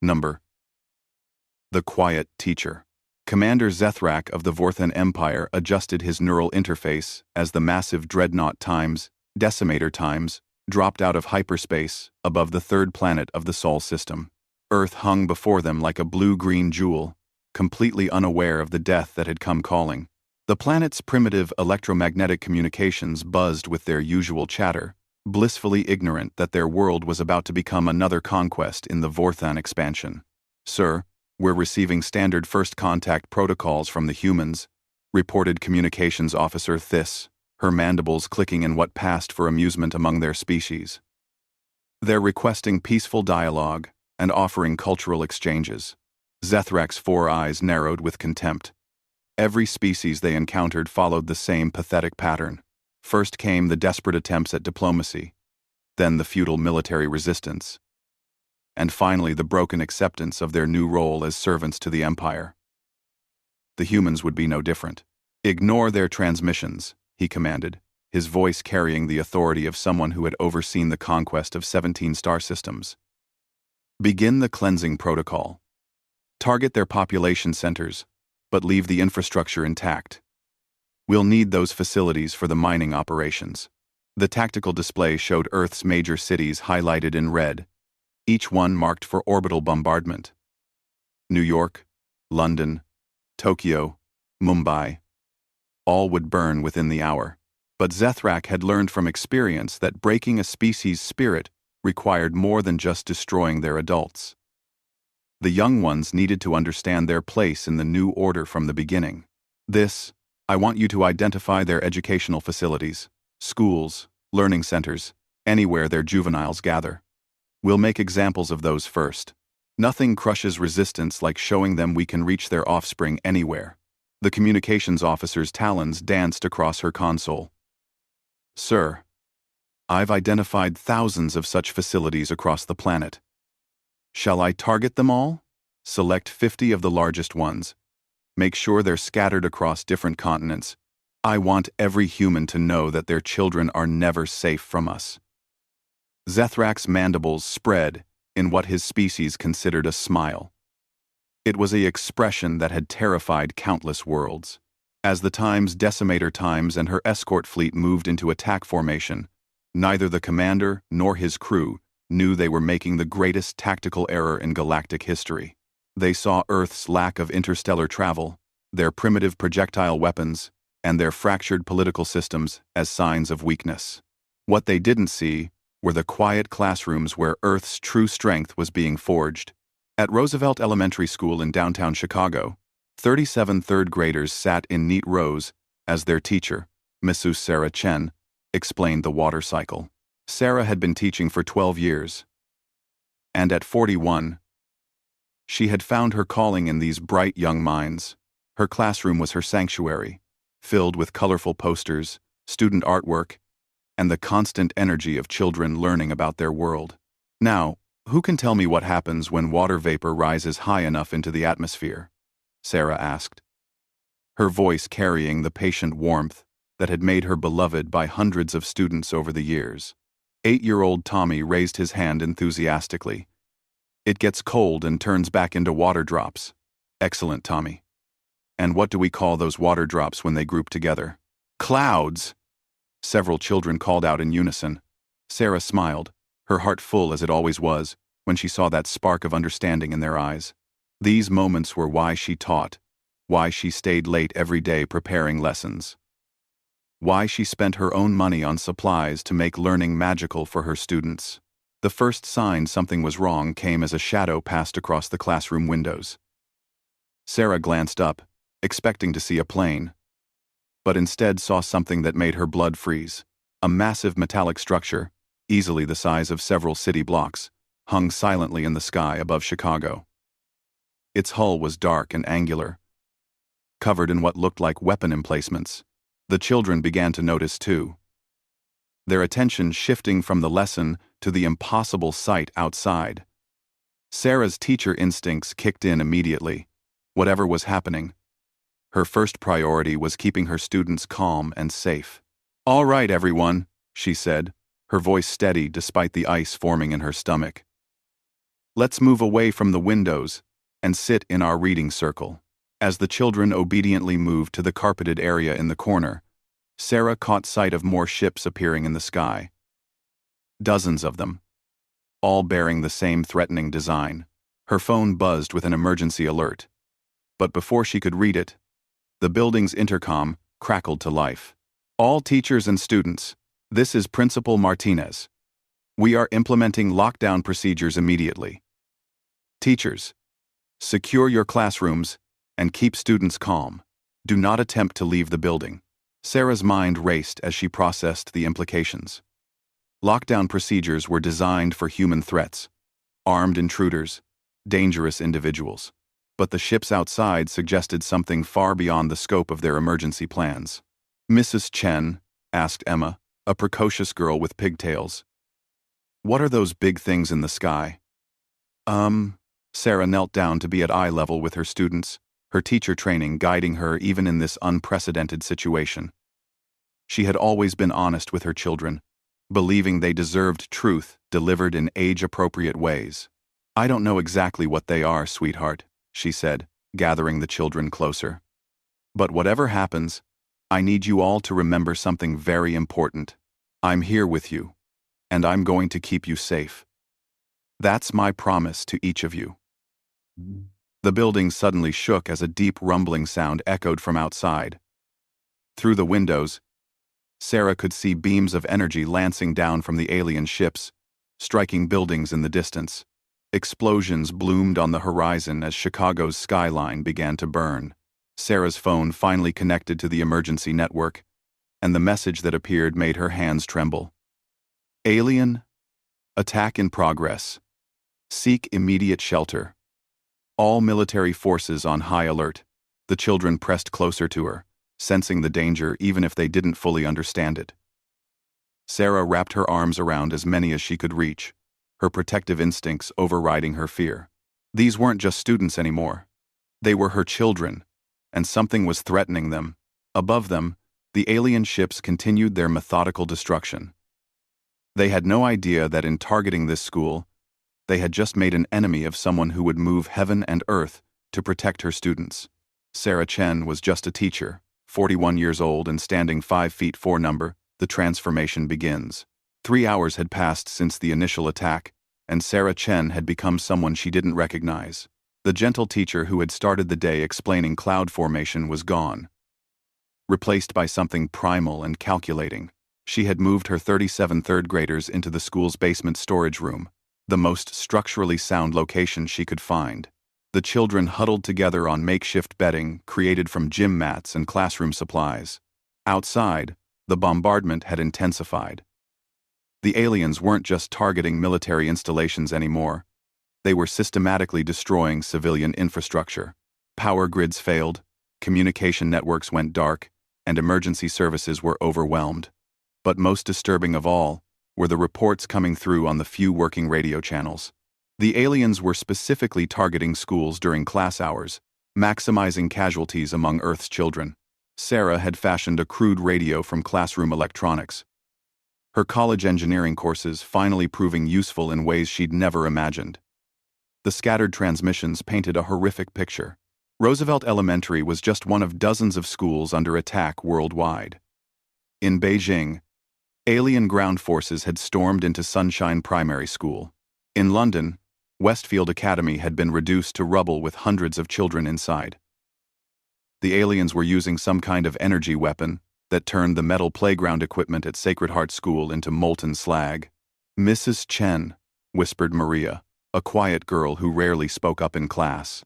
Number. The Quiet Teacher. Commander Zethrak of the Vorthan Empire adjusted his neural interface as the massive dreadnought times, decimator times, dropped out of hyperspace above the third planet of the Sol system. Earth hung before them like a blue-green jewel, completely unaware of the death that had come calling. The planet's primitive electromagnetic communications buzzed with their usual chatter, blissfully ignorant that their world was about to become another conquest in the Vorthan expansion. "Sir, we're receiving standard first contact protocols from the humans," reported Communications Officer Thys, her mandibles clicking in what passed for amusement among their species. "They're requesting peaceful dialogue and offering cultural exchanges." Zethrak's four eyes narrowed with contempt. Every species they encountered followed the same pathetic pattern. First came the desperate attempts at diplomacy, then the futile military resistance, and finally the broken acceptance of their new role as servants to the Empire. The humans would be no different. "Ignore their transmissions," he commanded, his voice carrying the authority of someone who had overseen the conquest of 17 star systems. "Begin the cleansing protocol. Target their population centers, but leave the infrastructure intact. We'll need those facilities for the mining operations." The tactical display showed Earth's major cities highlighted in red, each one marked for orbital bombardment. New York, London, Tokyo, Mumbai. All would burn within the hour. But Zethrak had learned from experience that breaking a species' spirit required more than just destroying their adults. The young ones needed to understand their place in the new order from the beginning. I want you to identify their educational facilities, schools, learning centers, anywhere their juveniles gather. We'll make examples of those first. Nothing crushes resistance like showing them we can reach their offspring anywhere." The communications officer's talons danced across her console. "Sir, I've identified thousands of such facilities across the planet. Shall I target them all? Select 50 of the largest ones. Make sure they're scattered across different continents. I want every human to know that their children are never safe from us." Zethrak's mandibles spread in what his species considered a smile. It was an expression that had terrified countless worlds. As the Times Decimator Times and her escort fleet moved into attack formation, neither the commander nor his crew knew they were making the greatest tactical error in galactic history. They saw Earth's lack of interstellar travel, their primitive projectile weapons, and their fractured political systems as signs of weakness. What they didn't see were the quiet classrooms where Earth's true strength was being forged. At Roosevelt Elementary School in downtown Chicago, 37 third graders sat in neat rows as their teacher, Mrs. Sarah Chen, explained the water cycle. Sarah had been teaching for 12 years, and at 41, she had found her calling in these bright young minds. Her classroom was her sanctuary, filled with colorful posters, student artwork, and the constant energy of children learning about their world. "Now, who can tell me what happens when water vapor rises high enough into the atmosphere?" Sarah asked, her voice carrying the patient warmth that had made her beloved by hundreds of students over the years. 8-year-old Tommy raised his hand enthusiastically. "It gets cold and turns back into water drops." "Excellent, Tommy. And what do we call those water drops when they group together?" "Clouds!" Several children called out in unison. Sarah smiled, her heart full as it always was when she saw that spark of understanding in their eyes. These moments were why she taught, why she stayed late every day preparing lessons, why she spent her own money on supplies to make learning magical for her students. The first sign something was wrong came as a shadow passed across the classroom windows. Sarah glanced up, expecting to see a plane, but instead saw something that made her blood freeze. A massive metallic structure, easily the size of several city blocks, hung silently in the sky above Chicago. Its hull was dark and angular, covered in what looked like weapon emplacements. The children began to notice too, their attention shifting from the lesson to the impossible sight outside. Sarah's teacher instincts kicked in immediately. Whatever was happening, her first priority was keeping her students calm and safe. "All right, everyone," she said, her voice steady despite the ice forming in her stomach. Let's move away from the windows and sit in our reading circle." As the children obediently moved to the carpeted area in the corner, Sarah caught sight of more ships appearing in the sky. Dozens of them, all bearing the same threatening design. Her phone buzzed with an emergency alert. But before she could read it, the building's intercom crackled to life. "All teachers and students, this is Principal Martinez. We are implementing lockdown procedures immediately. Teachers, secure your classrooms and keep students calm. Do not attempt to leave the building." Sarah's mind raced as she processed the implications. Lockdown procedures were designed for human threats, armed intruders, dangerous individuals. But the ships outside suggested something far beyond the scope of their emergency plans. "Mrs. Chen," asked Emma, a precocious girl with pigtails, "what are those big things in the sky?" Sarah knelt down to be at eye level with her students, her teacher training guiding her even in this unprecedented situation. She had always been honest with her children, believing they deserved truth delivered in age-appropriate ways. "I don't know exactly what they are, sweetheart," she said, gathering the children closer. "But whatever happens, I need you all to remember something very important. I'm here with you, and I'm going to keep you safe. That's my promise to each of you." The building suddenly shook as a deep rumbling sound echoed from outside. Through the windows, Sarah could see beams of energy lancing down from the alien ships, striking buildings in the distance. Explosions bloomed on the horizon as Chicago's skyline began to burn. Sarah's phone finally connected to the emergency network, and the message that appeared made her hands tremble. "Alien attack in progress. Seek immediate shelter. All military forces on high alert." The children pressed closer to her, sensing the danger even if they didn't fully understand it. Sarah wrapped her arms around as many as she could reach, her protective instincts overriding her fear. These weren't just students anymore. They were her children, and something was threatening them. Above them, the alien ships continued their methodical destruction. They had no idea that in targeting this school, they had just made an enemy of someone who would move heaven and earth to protect her students. Sarah Chen was just a teacher, 41 years old and standing 5 feet 4 number. The transformation begins. 3 hours had passed since the initial attack, and Sarah Chen had become someone she didn't recognize. The gentle teacher who had started the day explaining cloud formation was gone. Replaced by something primal and calculating, she had moved her 37 third graders into the school's basement storage room, the most structurally sound location she could find. The children huddled together on makeshift bedding created from gym mats and classroom supplies. Outside, the bombardment had intensified. The aliens weren't just targeting military installations anymore. They were systematically destroying civilian infrastructure. Power grids failed, communication networks went dark, and emergency services were overwhelmed. But most disturbing of all were the reports coming through on the few working radio channels. The aliens were specifically targeting schools during class hours, maximizing casualties among Earth's children. Sarah had fashioned a crude radio from classroom electronics, her college engineering courses finally proving useful in ways she'd never imagined. The scattered transmissions painted a horrific picture. Roosevelt Elementary was just one of dozens of schools under attack worldwide. In Beijing, alien ground forces had stormed into Sunshine Primary School. In London, Westfield Academy had been reduced to rubble with hundreds of children inside. The aliens were using some kind of energy weapon that turned the metal playground equipment at Sacred Heart School into molten slag. "Mrs. Chen," whispered Maria, a quiet girl who rarely spoke up in class.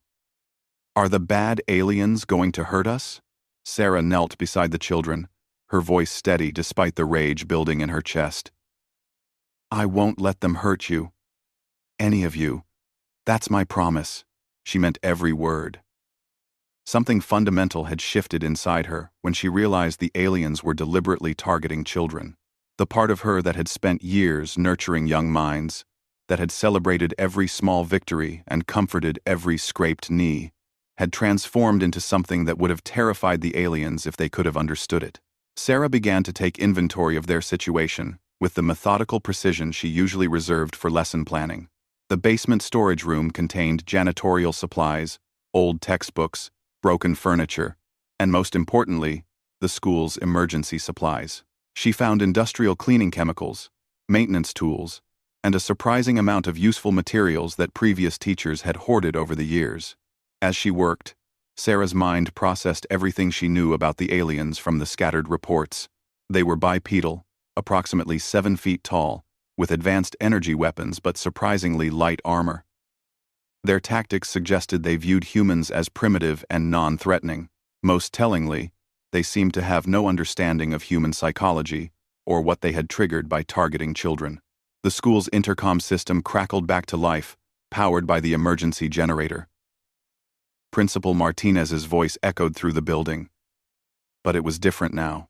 "Are the bad aliens going to hurt us?" Sarah knelt beside the children, her voice steady despite the rage building in her chest. "I won't let them hurt you. Any of you. That's my promise." She meant every word. Something fundamental had shifted inside her when she realized the aliens were deliberately targeting children. The part of her that had spent years nurturing young minds, that had celebrated every small victory and comforted every scraped knee, had transformed into something that would have terrified the aliens if they could have understood it. Sarah began to take inventory of their situation with the methodical precision she usually reserved for lesson planning. The basement storage room contained janitorial supplies, old textbooks, broken furniture, and most importantly, the school's emergency supplies. She found industrial cleaning chemicals, maintenance tools, and a surprising amount of useful materials that previous teachers had hoarded over the years. As she worked, Sarah's mind processed everything she knew about the aliens from the scattered reports. They were bipedal, approximately 7 feet tall, with advanced energy weapons but surprisingly light armor. Their tactics suggested they viewed humans as primitive and non-threatening. Most tellingly, they seemed to have no understanding of human psychology or what they had triggered by targeting children. The school's intercom system crackled back to life, powered by the emergency generator. Principal Martinez's voice echoed through the building. But it was different now.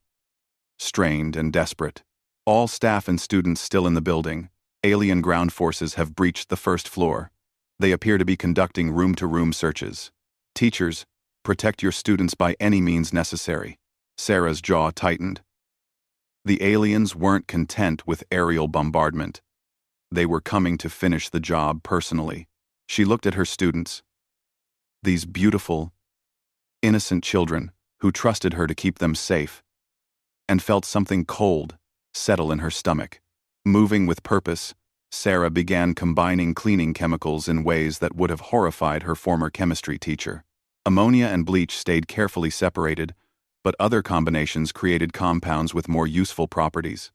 Strained and desperate. All staff and students still in the building. Alien ground forces have breached the first floor. They appear to be conducting room-to-room searches. Teachers, protect your students by any means necessary. Sarah's jaw tightened. The aliens weren't content with aerial bombardment. They were coming to finish the job personally. She looked at her students. These beautiful, innocent children who trusted her to keep them safe, and felt something cold settle in her stomach. Moving with purpose, Sarah began combining cleaning chemicals in ways that would have horrified her former chemistry teacher. Ammonia and bleach stayed carefully separated, but other combinations created compounds with more useful properties.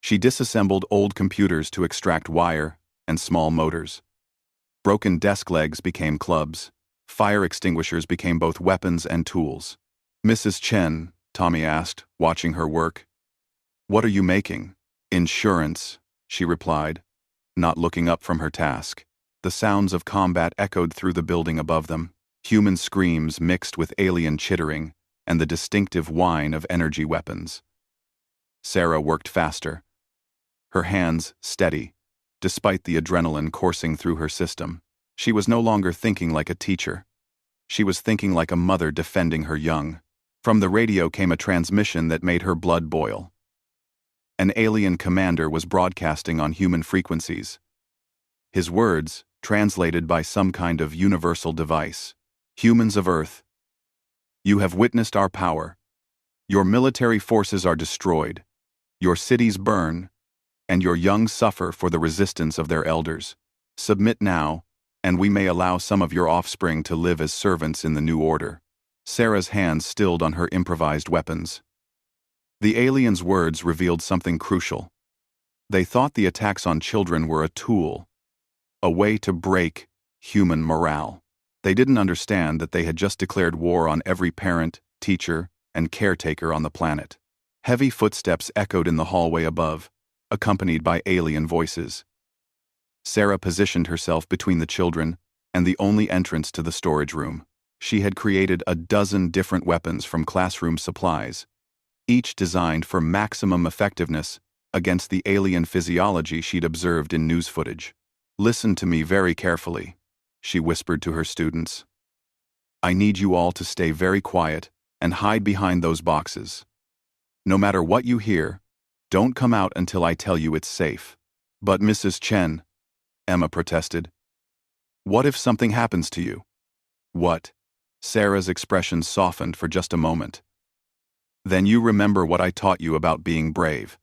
She disassembled old computers to extract wire and small motors. Broken desk legs became clubs. Fire extinguishers became both weapons and tools. "Mrs. Chen," Tommy asked, watching her work, "what are you making?" "Insurance," she replied, not looking up from her task. The sounds of combat echoed through the building above them. Human screams mixed with alien chittering and the distinctive whine of energy weapons. Sarah worked faster, her hands steady, despite the adrenaline coursing through her system. She was no longer thinking like a teacher. She was thinking like a mother defending her young. From the radio came a transmission that made her blood boil. An alien commander was broadcasting on human frequencies. His words, translated by some kind of universal device. "Humans of Earth, you have witnessed our power. Your military forces are destroyed. Your cities burn, and your young suffer for the resistance of their elders. Submit now, and we may allow some of your offspring to live as servants in the new order." Sarah's hands stilled on her improvised weapons. The aliens' words revealed something crucial. They thought the attacks on children were a tool, a way to break human morale. They didn't understand that they had just declared war on every parent, teacher, and caretaker on the planet. Heavy footsteps echoed in the hallway above, accompanied by alien voices. Sarah positioned herself between the children and the only entrance to the storage room. She had created a dozen different weapons from classroom supplies, each designed for maximum effectiveness against the alien physiology she'd observed in news footage. "Listen to me very carefully," she whispered to her students. "I need you all to stay very quiet and hide behind those boxes. No matter what you hear, don't come out until I tell you it's safe." "But Mrs. Chen," Emma protested, "what if something happens to you?" "What?" Sarah's expression softened for just a moment. "Then you remember what I taught you about being brave.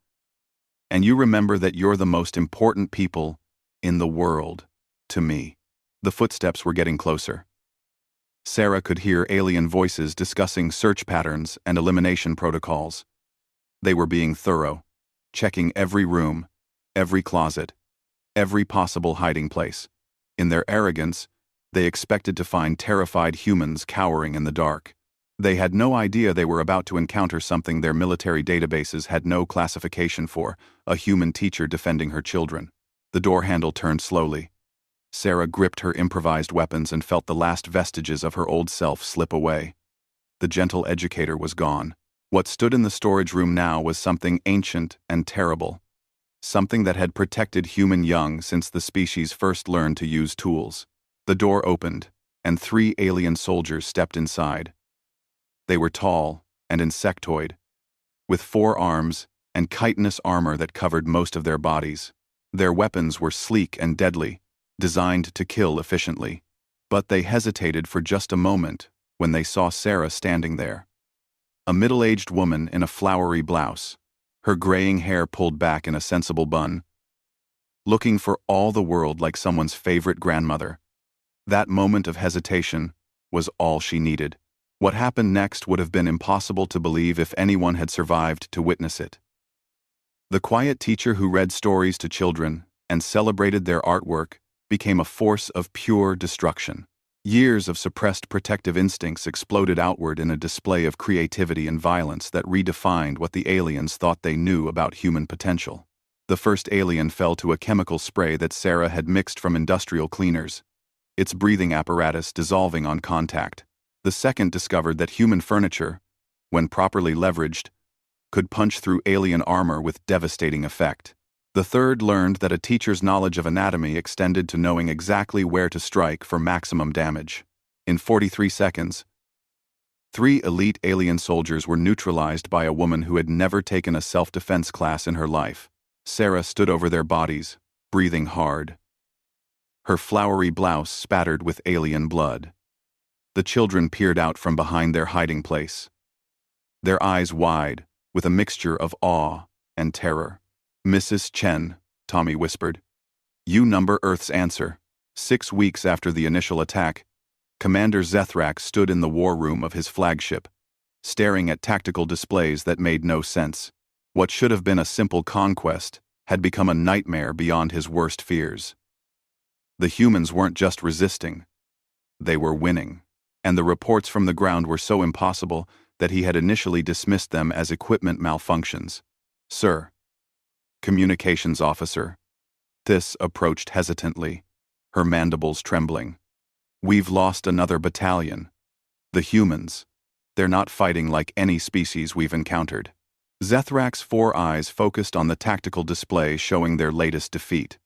And you remember that you're the most important people in the world to me." The footsteps were getting closer. Sarah could hear alien voices discussing search patterns and elimination protocols. They were being thorough, checking every room, every closet, every possible hiding place. In their arrogance, they expected to find terrified humans cowering in the dark. They had no idea they were about to encounter something their military databases had no classification for: a human teacher defending her children. The door handle turned slowly. Sarah gripped her improvised weapons and felt the last vestiges of her old self slip away. The gentle educator was gone. What stood in the storage room now was something ancient and terrible. Something that had protected human young since the species first learned to use tools. The door opened, and 3 alien soldiers stepped inside. They were tall and insectoid, with 4 arms and chitinous armor that covered most of their bodies. Their weapons were sleek and deadly, designed to kill efficiently. But they hesitated for just a moment when they saw Sarah standing there. A middle-aged woman in a flowery blouse, her graying hair pulled back in a sensible bun, looking for all the world like someone's favorite grandmother. That moment of hesitation was all she needed. What happened next would have been impossible to believe if anyone had survived to witness it. The quiet teacher who read stories to children and celebrated their artwork became a force of pure destruction. Years of suppressed protective instincts exploded outward in a display of creativity and violence that redefined what the aliens thought they knew about human potential. The first alien fell to a chemical spray that Sarah had mixed from industrial cleaners, its breathing apparatus dissolving on contact. The second discovered that human furniture, when properly leveraged, could punch through alien armor with devastating effect. The third learned that a teacher's knowledge of anatomy extended to knowing exactly where to strike for maximum damage. In 43 seconds, 3 elite alien soldiers were neutralized by a woman who had never taken a self-defense class in her life. Sarah stood over their bodies, breathing hard. Her flowery blouse spattered with alien blood. The children peered out from behind their hiding place, their eyes wide, with a mixture of awe and terror. "Mrs. Chen," Tommy whispered, "you number Earth's answer." 6 weeks after the initial attack, Commander Zethrak stood in the war room of his flagship, staring at tactical displays that made no sense. What should have been a simple conquest had become a nightmare beyond his worst fears. The humans weren't just resisting, they were winning. And the reports from the ground were so impossible that he had initially dismissed them as equipment malfunctions. "Sir." Communications officer. This approached hesitantly, her mandibles trembling. "We've lost another battalion. The humans. They're not fighting like any species we've encountered." Zethrak's 4 eyes focused on the tactical display showing their latest defeat.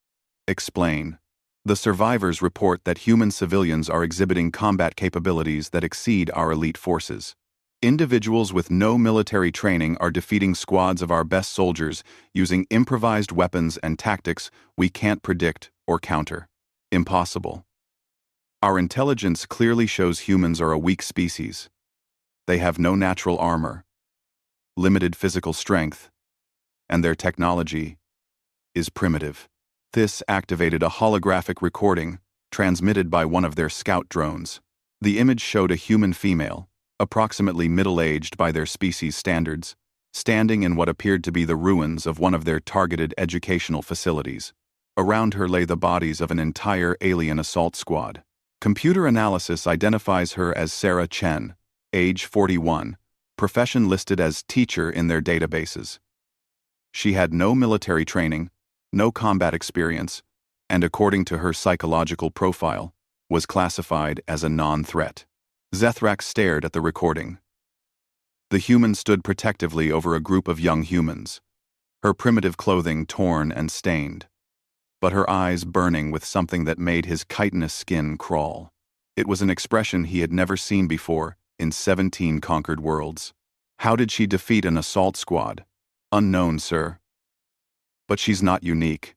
"Explain." "The survivors report that human civilians are exhibiting combat capabilities that exceed our elite forces. Individuals with no military training are defeating squads of our best soldiers using improvised weapons and tactics we can't predict or counter. Impossible. Our intelligence clearly shows humans are a weak species. They have no natural armor, limited physical strength, and their technology is primitive." This activated a holographic recording transmitted by one of their scout drones. The image showed a human female, approximately middle-aged by their species standards, standing in what appeared to be the ruins of one of their targeted educational facilities. Around her lay the bodies of an entire alien assault squad. Computer analysis identifies her as Sarah Chen, age 41, profession listed as teacher in their databases. She had no military training, no combat experience, and according to her psychological profile, was classified as a non-threat. Zethrak stared at the recording. The human stood protectively over a group of young humans, her primitive clothing torn and stained, but her eyes burning with something that made his chitinous skin crawl. It was an expression he had never seen before in 17 conquered worlds. "How did she defeat an assault squad?" "Unknown, sir. But she's not unique.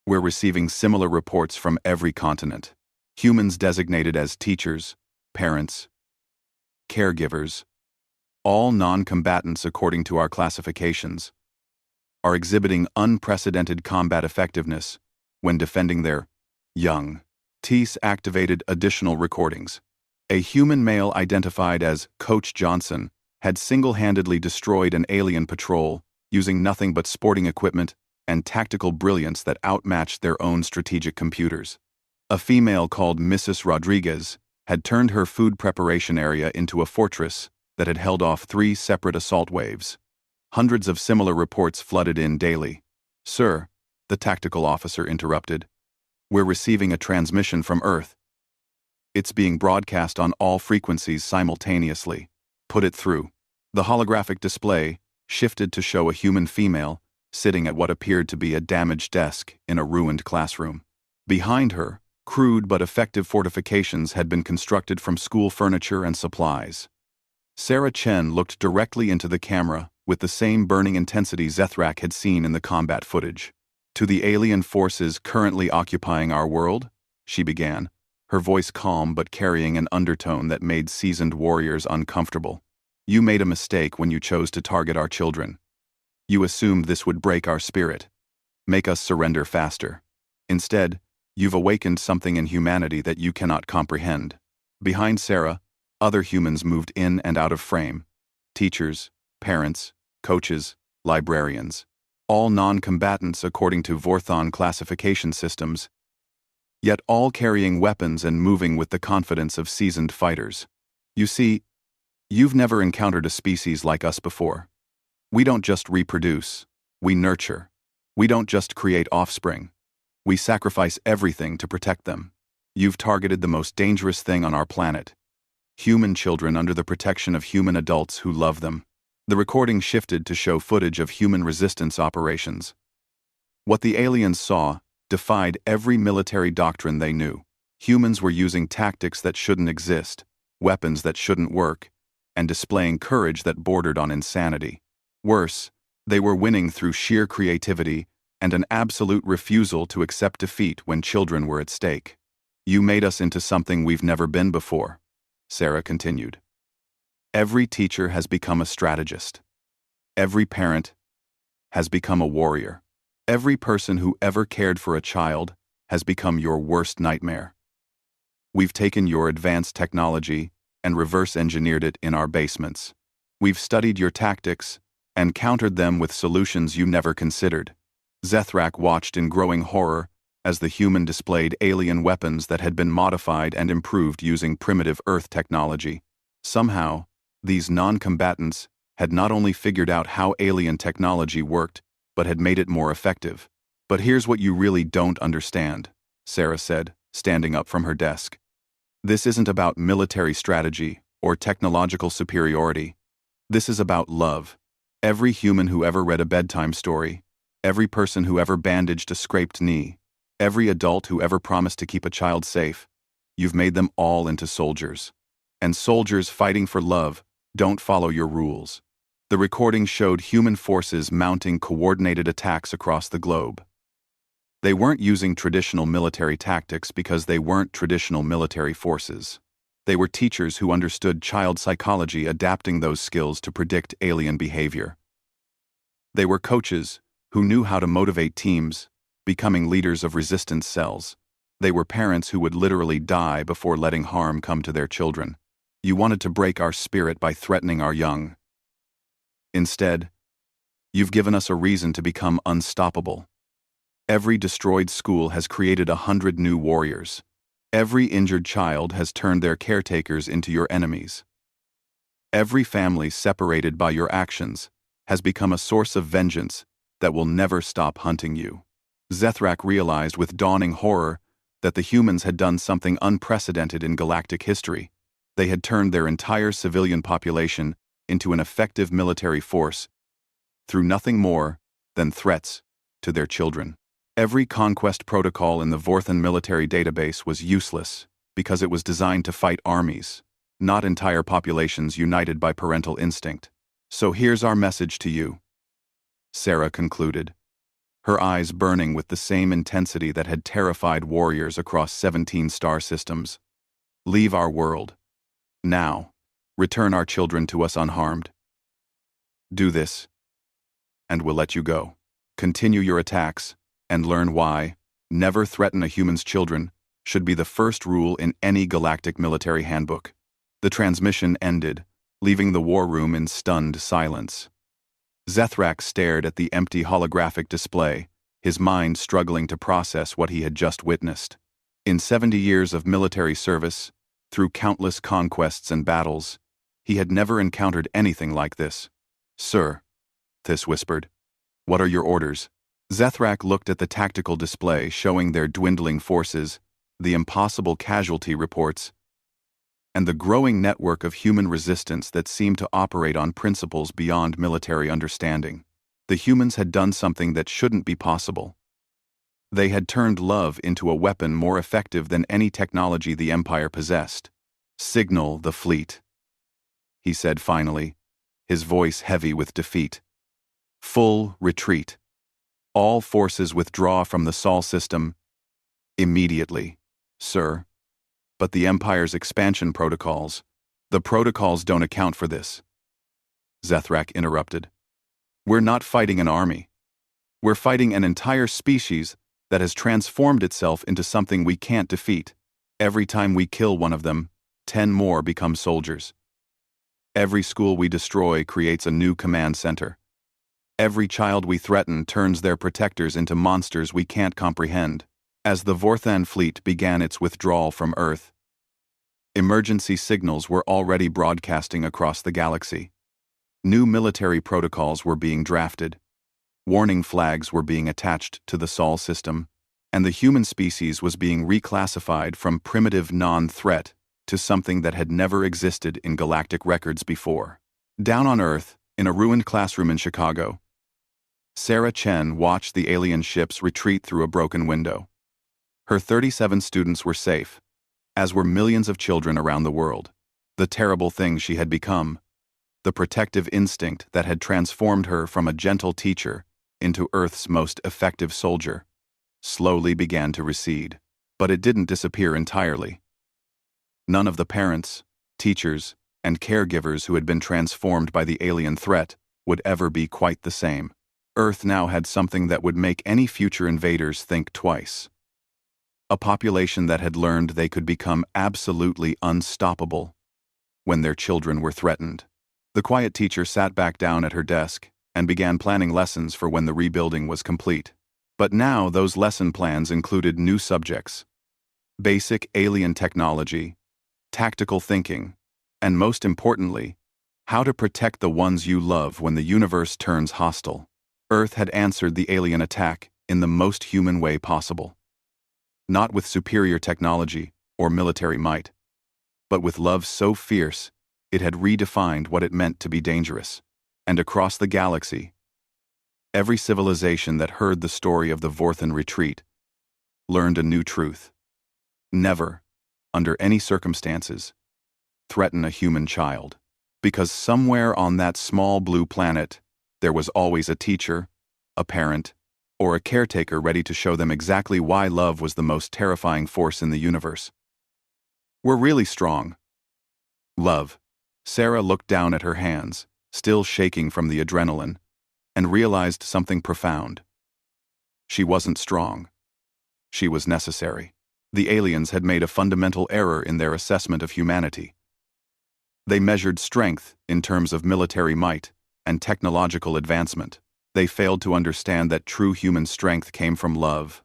We're receiving similar reports from every continent. Humans designated as teachers, parents, caregivers, all non-combatants according to our classifications, are exhibiting unprecedented combat effectiveness when defending their young." Tease activated additional recordings. A human male identified as Coach Johnson had single-handedly destroyed an alien patrol using nothing but sporting equipment and tactical brilliance that outmatched their own strategic computers. A female called Mrs. Rodriguez had turned her food preparation area into a fortress that had held off 3 separate assault waves. Hundreds of similar reports flooded in daily. "Sir," the tactical officer interrupted, "we're receiving a transmission from Earth. It's being broadcast on all frequencies simultaneously. Put it through." The holographic display shifted to show a human female sitting at what appeared to be a damaged desk in a ruined classroom. Behind her, crude but effective fortifications had been constructed from school furniture and supplies. Sarah Chen looked directly into the camera with the same burning intensity Zethrak had seen in the combat footage. To the alien forces currently occupying our world, she began, her voice calm but carrying an undertone that made seasoned warriors uncomfortable. You made a mistake when you chose to target our children. You assumed this would break our spirit, make us surrender faster. Instead, you've awakened something in humanity that you cannot comprehend. Behind Sarah, other humans moved in and out of frame. Teachers, parents, coaches, librarians. All non-combatants according to Vorthon classification systems, yet all carrying weapons and moving with the confidence of seasoned fighters. You see, you've never encountered a species like us before. We don't just reproduce, we nurture. We don't just create offspring. We sacrifice everything to protect them. You've targeted the most dangerous thing on our planet. Human children under the protection of human adults who love them. The recording shifted to show footage of human resistance operations. What the aliens saw defied every military doctrine they knew. Humans were using tactics that shouldn't exist, weapons that shouldn't work, and displaying courage that bordered on insanity. Worse, they were winning through sheer creativity and an absolute refusal to accept defeat when children were at stake. You made us into something we've never been before, Sarah continued. Every teacher has become a strategist. Every parent has become a warrior. Every person who ever cared for a child has become your worst nightmare. We've taken your advanced technology and reverse-engineered it in our basements. We've studied your tactics and countered them with solutions you never considered. Zethrak watched in growing horror as the human displayed alien weapons that had been modified and improved using primitive Earth technology. Somehow, these non-combatants had not only figured out how alien technology worked, but had made it more effective. But here's what you really don't understand, Sarah said, standing up from her desk. This isn't about military strategy or technological superiority. This is about love. Every human who ever read a bedtime story, every person who ever bandaged a scraped knee, every adult who ever promised to keep a child safe, you've made them all into soldiers. And soldiers fighting for love don't follow your rules. The recording showed human forces mounting coordinated attacks across the globe. They weren't using traditional military tactics because they weren't traditional military forces. They were teachers who understood child psychology, adapting those skills to predict alien behavior. They were coaches who knew how to motivate teams, becoming leaders of resistance cells. They were parents who would literally die before letting harm come to their children. You wanted to break our spirit by threatening our young. Instead, you've given us a reason to become unstoppable. Every destroyed school has created 100 new warriors. Every injured child has turned their caretakers into your enemies. Every family separated by your actions has become a source of vengeance that will never stop hunting you. Zethrak realized with dawning horror that the humans had done something unprecedented in galactic history. They had turned their entire civilian population into an effective military force through nothing more than threats to their children. Every conquest protocol in the Vorthon military database was useless because it was designed to fight armies, not entire populations united by parental instinct. So here's our message to you, Sarah concluded, her eyes burning with the same intensity that had terrified warriors across 17 star systems. Leave our world. Now. Return our children to us unharmed. Do this, and we'll let you go. Continue your attacks, and learn why never threaten a human's children should be the first rule in any galactic military handbook. The transmission ended, leaving the war room in stunned silence. Zethrak stared at the empty holographic display, his mind struggling to process what he had just witnessed. In 70 years of military service, through countless conquests and battles, he had never encountered anything like this. Sir, Thys whispered, what are your orders? Zethrak looked at the tactical display showing their dwindling forces, the impossible casualty reports, and the growing network of human resistance that seemed to operate on principles beyond military understanding. The humans had done something that shouldn't be possible. They had turned love into a weapon more effective than any technology the Empire possessed. Signal the fleet, he said finally, his voice heavy with defeat. Full retreat. All forces withdraw from the Sol system immediately, sir. But the Empire's expansion protocols, the protocols don't account for this. Zethrak interrupted. We're not fighting an army. We're fighting an entire species that has transformed itself into something we can't defeat. Every time we kill one of them, 10 more become soldiers. Every school we destroy creates a new command center. Every child we threaten turns their protectors into monsters we can't comprehend. As the Vorthan fleet began its withdrawal from Earth, emergency signals were already broadcasting across the galaxy. New military protocols were being drafted. Warning flags were being attached to the Sol system, and the human species was being reclassified from primitive non-threat to something that had never existed in galactic records before. Down on Earth, in a ruined classroom in Chicago, Sarah Chen watched the alien ships retreat through a broken window. Her 37 students were safe, as were millions of children around the world. The terrible thing she had become, the protective instinct that had transformed her from a gentle teacher into Earth's most effective soldier, slowly began to recede. But it didn't disappear entirely. None of the parents, teachers, and caregivers who had been transformed by the alien threat would ever be quite the same. Earth now had something that would make any future invaders think twice. A population that had learned they could become absolutely unstoppable when their children were threatened. The quiet teacher sat back down at her desk and began planning lessons for when the rebuilding was complete. But now those lesson plans included new subjects: basic alien technology, tactical thinking, and most importantly, how to protect the ones you love when the universe turns hostile. Earth had answered the alien attack in the most human way possible. Not with superior technology or military might, but with love so fierce it had redefined what it meant to be dangerous. And across the galaxy, every civilization that heard the story of the Vorthan retreat learned a new truth. Never, under any circumstances, threaten a human child. Because somewhere on that small blue planet, there was always a teacher, a parent, or a caretaker ready to show them exactly why love was the most terrifying force in the universe. We're really strong. Love. Sarah looked down at her hands, still shaking from the adrenaline, and realized something profound. She wasn't strong. She was necessary. The aliens had made a fundamental error in their assessment of humanity. They measured strength in terms of military might and technological advancement. They failed to understand that true human strength came from love,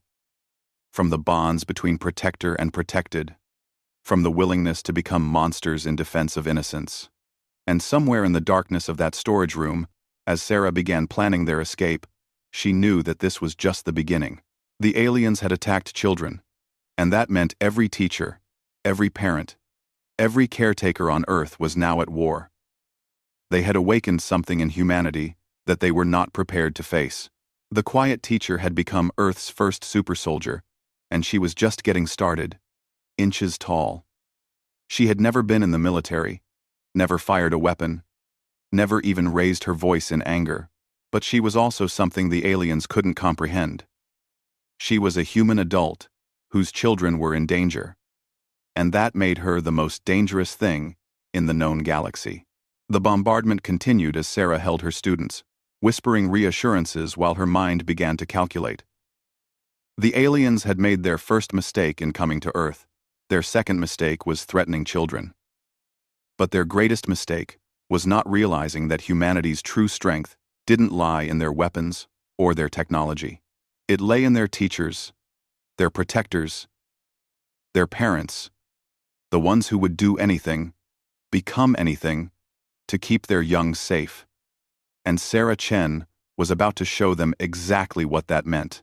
from the bonds between protector and protected, from the willingness to become monsters in defense of innocence. And somewhere in the darkness of that storage room, as Sarah began planning their escape, she knew that this was just the beginning. The aliens had attacked children, and that meant every teacher, every parent, every caretaker on Earth was now at war. They had awakened something in humanity that they were not prepared to face. The quiet teacher had become Earth's first super soldier, and she was just getting started, inches tall. She had never been in the military, never fired a weapon, never even raised her voice in anger, but she was also something the aliens couldn't comprehend. She was a human adult whose children were in danger, and that made her the most dangerous thing in the known galaxy. The bombardment continued as Sarah held her students, whispering reassurances while her mind began to calculate. The aliens had made their first mistake in coming to Earth. Their second mistake was threatening children. But their greatest mistake was not realizing that humanity's true strength didn't lie in their weapons or their technology. It lay in their teachers, their protectors, their parents, the ones who would do anything, become anything, to keep their young safe. And Sarah Chen was about to show them exactly what that meant.